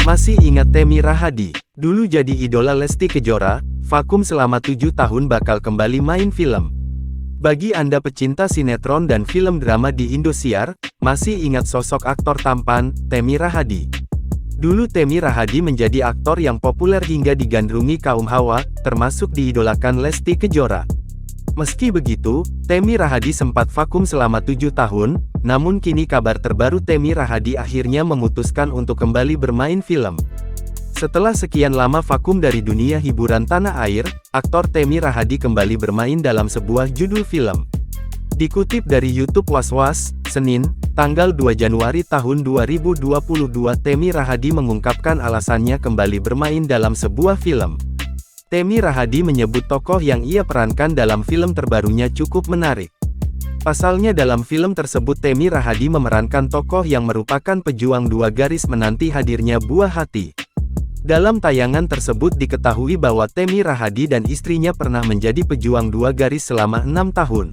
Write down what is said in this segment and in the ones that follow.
Masih ingat Temi Rahadi? Dulu jadi idola Lesti Kejora, vakum selama 7 tahun bakal kembali main film. Bagi Anda pecinta sinetron dan film drama di Indosiar, masih ingat sosok aktor tampan, Temi Rahadi? Dulu Temi Rahadi menjadi aktor yang populer hingga digandrungi kaum hawa, termasuk diidolakan Lesti Kejora. Meski begitu, Temi Rahadi sempat vakum selama 7 tahun, namun kini kabar terbaru Temi Rahadi akhirnya memutuskan untuk kembali bermain film. Setelah sekian lama vakum dari dunia hiburan tanah air, aktor Temi Rahadi kembali bermain dalam sebuah judul film. Dikutip dari YouTube Was-Was, Senin, tanggal 2 Januari tahun 2022, Temi Rahadi mengungkapkan alasannya kembali bermain dalam sebuah film. Temi Rahadi menyebut tokoh yang ia perankan dalam film terbarunya cukup menarik. Pasalnya dalam film tersebut Temi Rahadi memerankan tokoh yang merupakan pejuang dua garis menanti hadirnya buah hati. Dalam tayangan tersebut diketahui bahwa Temi Rahadi dan istrinya pernah menjadi pejuang dua garis selama 6 tahun.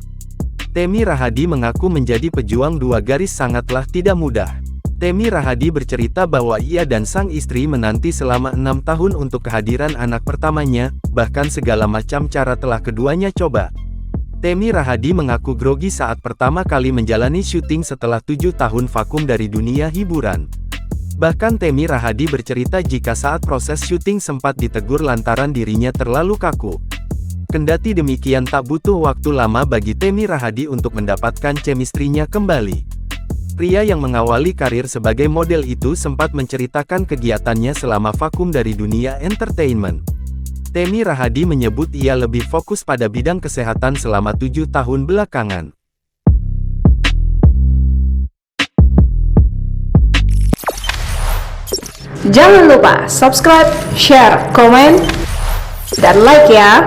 Temi Rahadi mengaku menjadi pejuang dua garis sangatlah tidak mudah. Temi Rahadi bercerita bahwa ia dan sang istri menanti selama 6 tahun untuk kehadiran anak pertamanya, bahkan segala macam cara telah keduanya coba. Temi Rahadi mengaku grogi saat pertama kali menjalani syuting setelah 7 tahun vakum dari dunia hiburan. Bahkan Temi Rahadi bercerita jika saat proses syuting sempat ditegur lantaran dirinya terlalu kaku. Kendati demikian tak butuh waktu lama bagi Temi Rahadi untuk mendapatkan chemistry-nya kembali. Pria yang mengawali karir sebagai model itu sempat menceritakan kegiatannya selama vakum dari dunia entertainment. Temi Rahadi menyebut ia lebih fokus pada bidang kesehatan selama 7 tahun belakangan. Jangan lupa subscribe, share, komen, dan like ya!